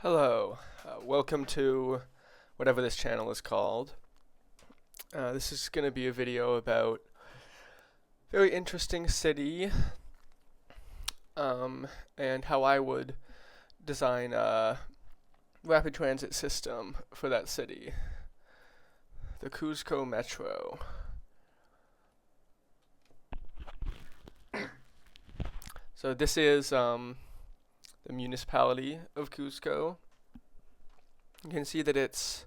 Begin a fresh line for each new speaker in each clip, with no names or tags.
Hello, welcome to whatever this channel is called. This is going to be a video about a very interesting city and how I would design a rapid transit system for that city. The Cuzco Metro. So this is the municipality of Cuzco. You can see that it's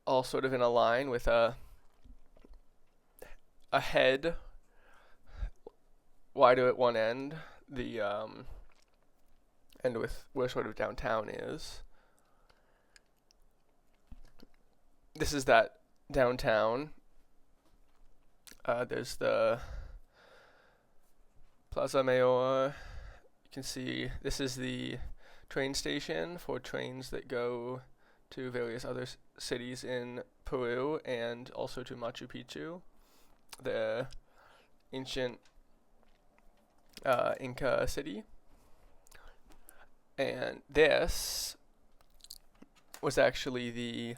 all sort of in a line with a head wider at one end, the end with where sort of downtown is. This is that downtown. There's the Plaza Mayor. You can see this is the train station for trains that go to various other cities in Peru and also to Machu Picchu, the ancient Inca city. And this was actually the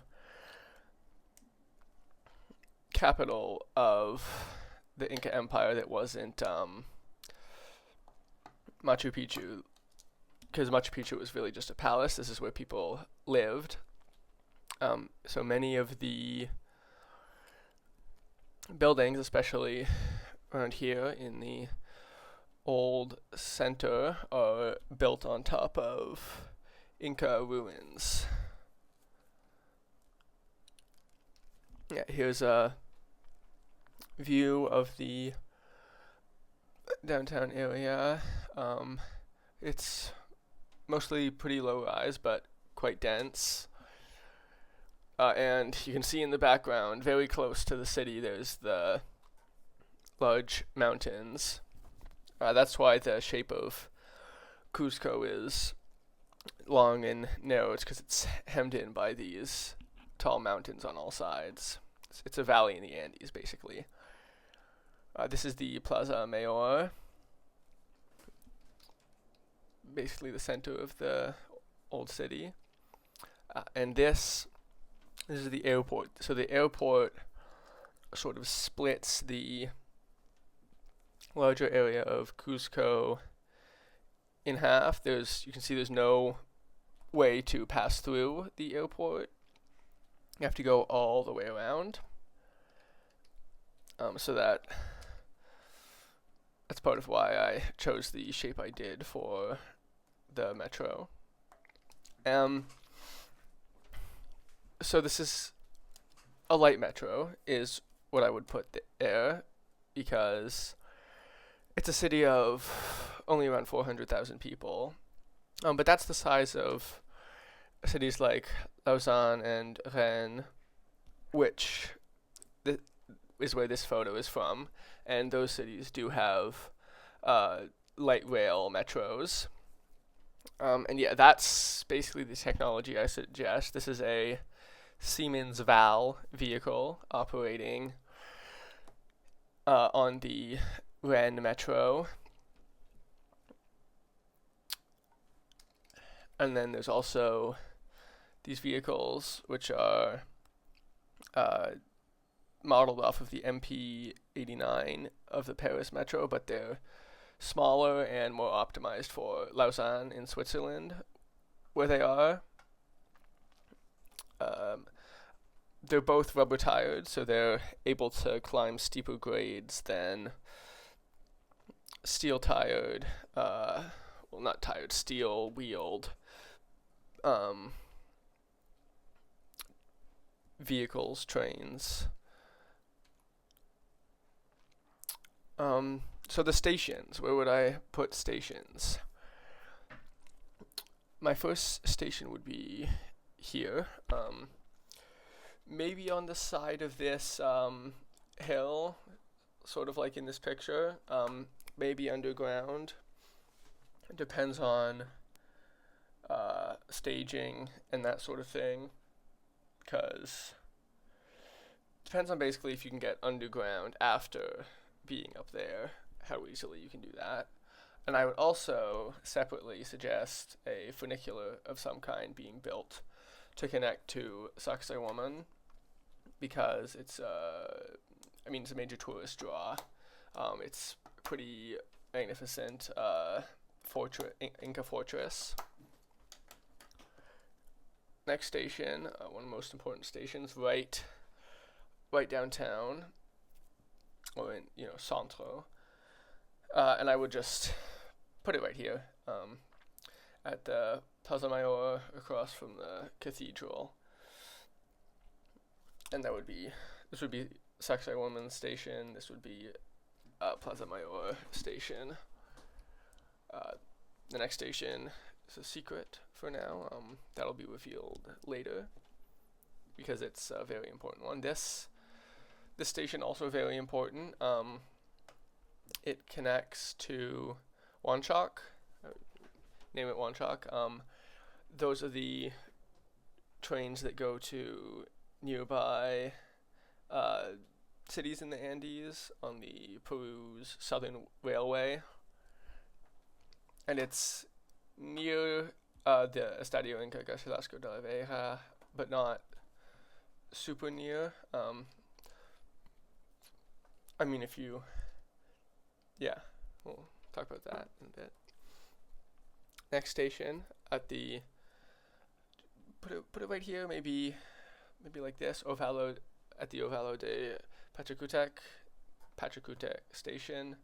capital of the Inca Empire that wasn't Machu Picchu, because Machu Picchu was really just a palace. This is where people lived. So many of the buildings, especially around here in the old center, are built on top of Inca ruins. Yeah, here's a view of the downtown area. It's mostly pretty low rise, but quite dense. And you can see in the background, very close to the city, there's the large mountains. That's why the shape of Cuzco is long and narrow. It's because it's hemmed in by these tall mountains on all sides. It's a valley in the Andes, basically. This is the Plaza Mayor, basically the center of the old city. And this is the airport. So the airport sort of splits the larger area of Cuzco in half. You can see there's no way to pass through the airport. You have to go all the way around. So that's part of why I chose the shape I did for the metro. So this is a light metro, is what I would put there, because it's a city of only around 400,000 people. But that's the size of cities like Lausanne and Rennes, which is where this photo is from. And those cities do have light rail metros. And yeah, that's basically the technology I suggest. This is a Siemens Val vehicle operating on the Rennes metro. And then there's also these vehicles which are modeled off of the MP89 of the Paris metro, but they're smaller and more optimized for Lausanne in Switzerland, where they are. They're both rubber tired, so they're able to climb steeper grades than steel tired, not tired, steel wheeled vehicles, trains. So the stations, where would I put stations? My first station would be here, maybe on the side of this hill, sort of like in this picture, maybe underground. It depends on staging and that sort of thing, because it depends on basically if you can get underground after being up there, how easily you can do that. And I would also separately suggest a funicular of some kind being built to connect to Sacsayhuaman, because it's it's a major tourist draw. It's pretty magnificent Inca fortress. Next station, one of the most important stations, right downtown, or in Centro, and I would just put it right here at the Plaza Mayor across from the cathedral, and this would be Sacsayhuaman Station. This would be Plaza Mayor Station. The next station is a secret for now. That'll be revealed later because it's a very important one. This station also very important. It connects to Wanchok. Name it Wanchok. Those are the trains that go to nearby cities in the Andes on the Peru's Southern Railway, and it's near the Estadio Inca Garcilasco de la Vega, but not super near. We'll talk about that in a bit. Next station at the put it right here, maybe like this. At the Ovalo de Pachacutec station.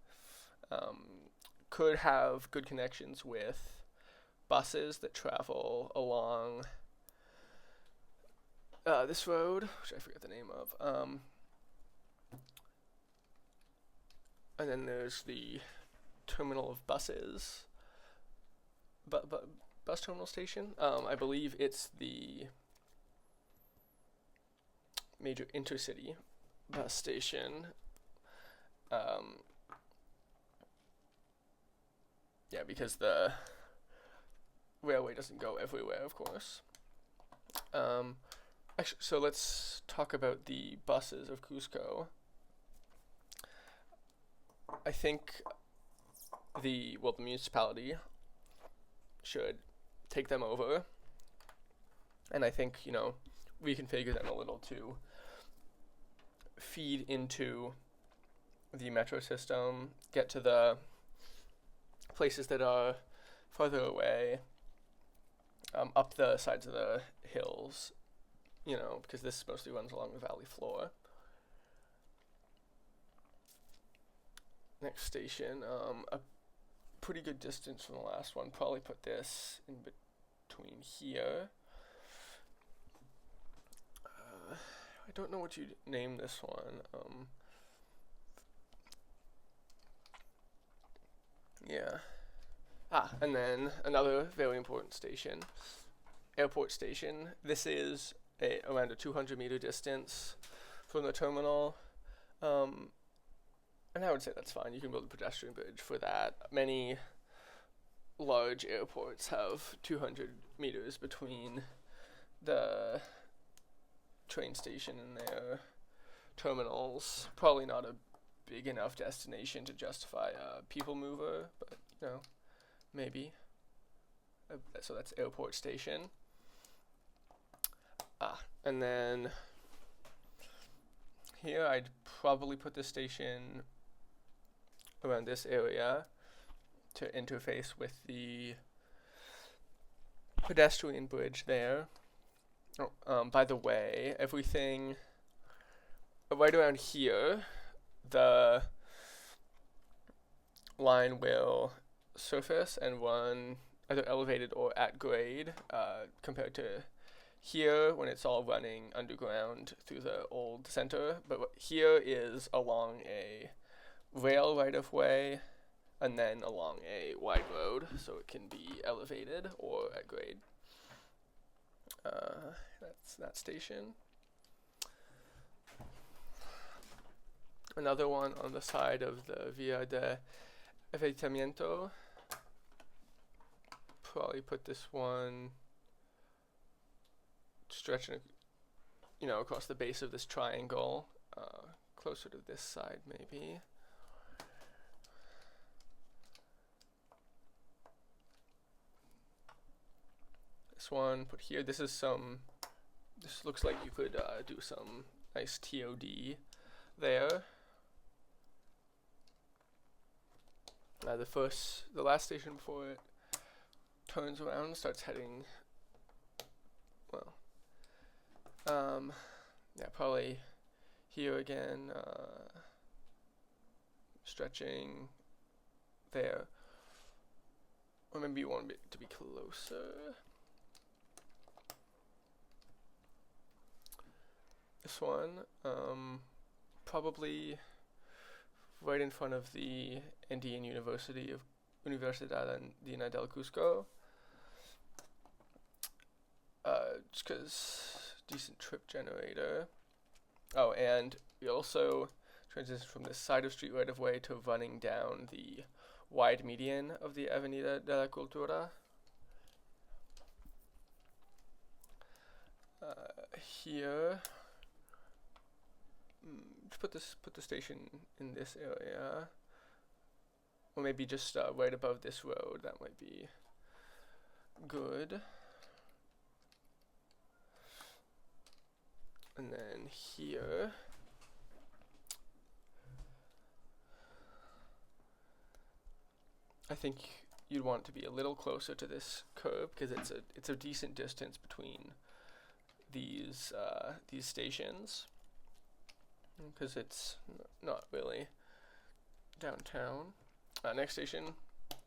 Could have good connections with buses that travel along this road, which I forget the name of. And then there's the terminal of buses, bus terminal station. I believe it's the major intercity bus station. Because the railway doesn't go everywhere, of course. So let's talk about the buses of Cuzco. I think the municipality should take them over, and I think reconfigure them a little to feed into the metro system, get to the places that are farther away, up the sides of the hills, because this mostly runs along the valley floor. Next station, a pretty good distance from the last one. Probably put this in between here. I don't know what you'd name this one. And then another very important station, airport station. This is around a 200-meter distance from the terminal. And I would say that's fine. You can build a pedestrian bridge for that. Many large airports have 200 meters between the train station and their terminals. Probably not a big enough destination to justify a people mover, but maybe. So that's airport station. And then here I'd probably put the station around this area to interface with the pedestrian bridge there. By the way, everything right around here, the line will surface and run either elevated or at grade, compared to here when it's all running underground through the old center. But here is along a rail right-of-way and then along a wide road, so it can be elevated or at grade. That's that station. Another one on the side of the Via de Aveitamiento. Probably put this one stretching, across the base of this triangle, closer to this side maybe. This one put here. This looks like you could do some nice TOD there. The last station before it turns around, starts heading, well, yeah, probably here again, stretching there, or maybe you want it to be closer. This one, probably right in front of the Andean University of Universidad Andina del Cuzco. Just because decent trip generator. Oh, and we also transition from this side of street right of way to running down the wide median of the Avenida de la Cultura. Here, put the station in this area, or maybe just right above this road. That might be good. And then here, I think you'd want it to be a little closer to this curb because it's a decent distance between these stations, because it's not really downtown. Next station,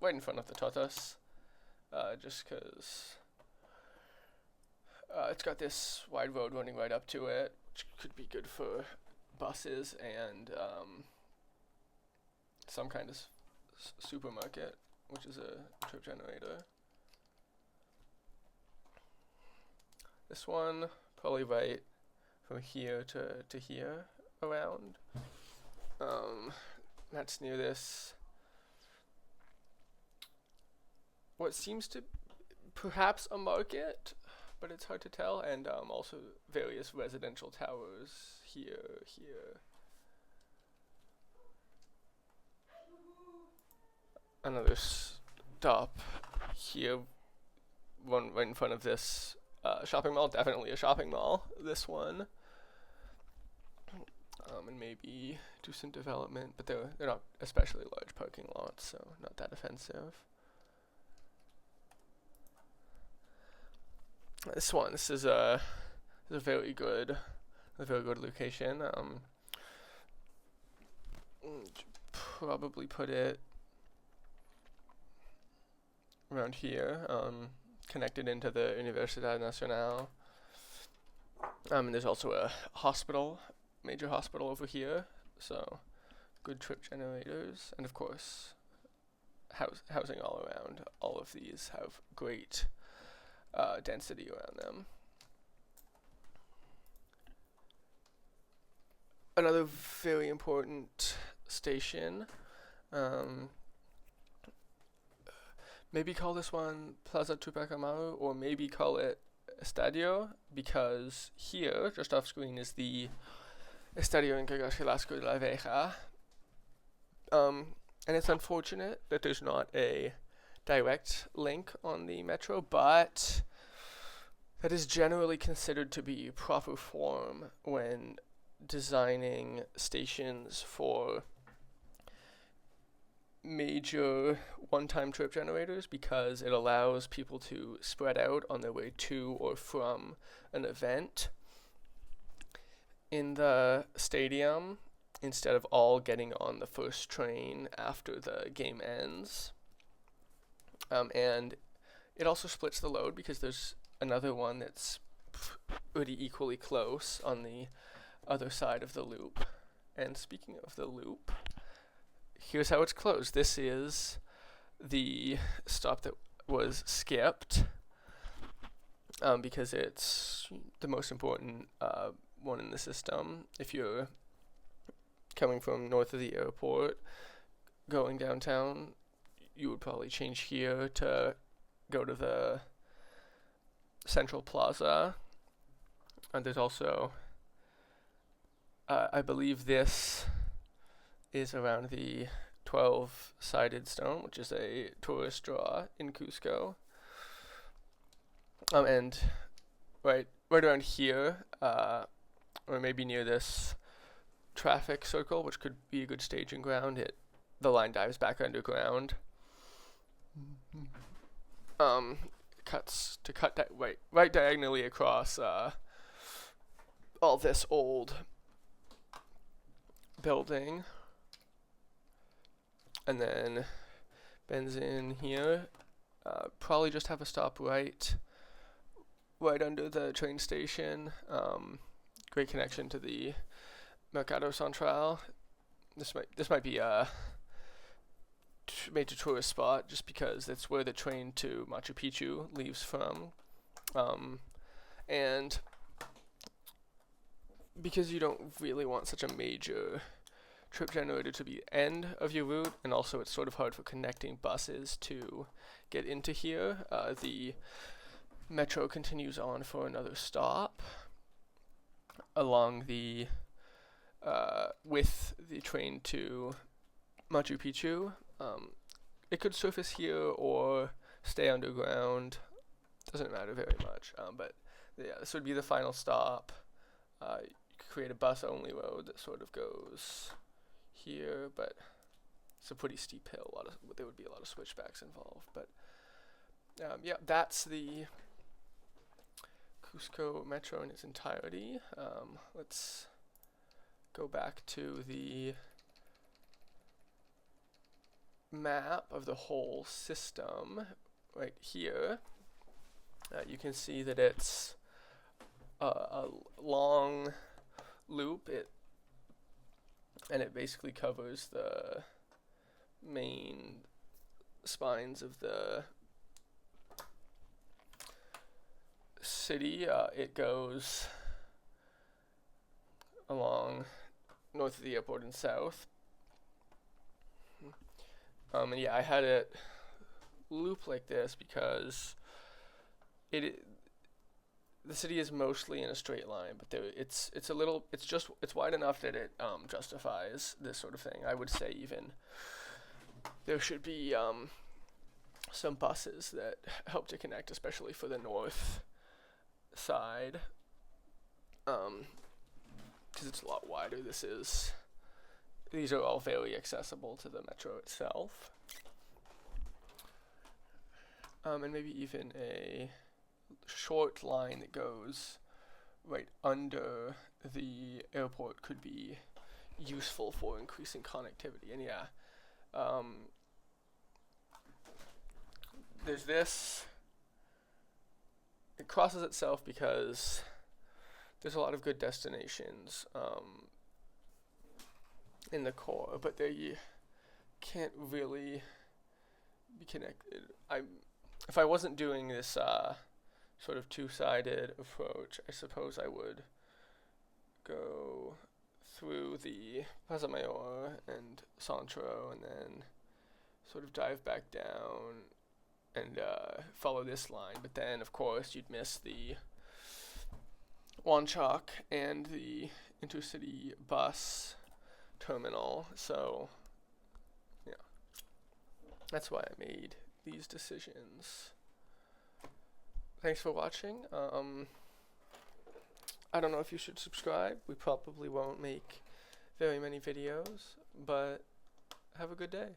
right in front of the Totas, just because it's got this wide road running right up to it, which could be good for buses and some kind of supermarket, which is a trip generator. This one, probably right from here to here around. That's near this, what seems to perhaps a market, but it's hard to tell, and also various residential towers here. Another stop here, one right in front of this shopping mall, definitely a shopping mall, this one. And maybe do some development, but they're not especially large parking lots, so not that offensive. This is a very good location. Probably put it around here, connected into the Universidad Nacional. And there's also a hospital, major hospital over here, so good trip generators, and of course housing all around. All of these have great density around them. Another very important station, maybe call this one Plaza Tupac Amaru, or maybe call it Estadio, because here, just off screen, is the Estadio Garcilasco de la Vega. And it's unfortunate that there's not a direct link on the metro, but that is generally considered to be proper form when designing stations for major one-time trip generators, because it allows people to spread out on their way to or from an event in the stadium instead of all getting on the first train after the game ends. And it also splits the load because there's another one that's pretty equally close on the other side of the loop. And speaking of the loop, here's how it's closed. This is the stop that was skipped because it's the most important one in the system. If you're coming from north of the airport, going downtown, you would probably change here to go to the Central Plaza. And there's also, I believe this is around the 12-sided stone, which is a tourist draw in Cuzco. And right around here, or maybe near this traffic circle, which could be a good staging ground, the line dives back underground. Cuts to cut that right diagonally across all this old building, and then bends in here. Probably just have a stop right under the train station. Great connection to the Mercado Central. This might be a major tourist spot just because it's where the train to Machu Picchu leaves from, and because you don't really want such a major trip generator to be end of your route, and also it's sort of hard for connecting buses to get into here. The metro continues on for another stop along the with the train to Machu Picchu. It could surface here or stay underground. Doesn't matter very much. But yeah, this would be the final stop. You could create a bus-only road that sort of goes here, but it's a pretty steep hill. There would be a lot of switchbacks involved. But yeah, that's the Cuzco Metro in its entirety. Let's go back to the map of the whole system right here. You can see that it's a long loop. And it basically covers the main spines of the city. It goes along north of the airport and south. And yeah, I had it loop like this because the city is mostly in a straight line, but it's wide enough that it justifies this sort of thing. I would say even there should be some buses that help to connect, especially for the north side, because it's a lot wider. These are all very accessible to the metro itself, and maybe even a short line that goes right under the airport could be useful for increasing connectivity. And yeah, there's this. It crosses itself because there's a lot of good destinations in the core, but they can't really be connected. If I wasn't doing this sort of two-sided approach, I suppose I would go through the Plaza Mayor and Centro and then sort of dive back down and follow this line. But then, of course, you'd miss the Wanchok and the intercity bus terminal. So, yeah, that's why I made these decisions. Thanks for watching. I don't know if you should subscribe. We probably won't make very many videos, but have a good day.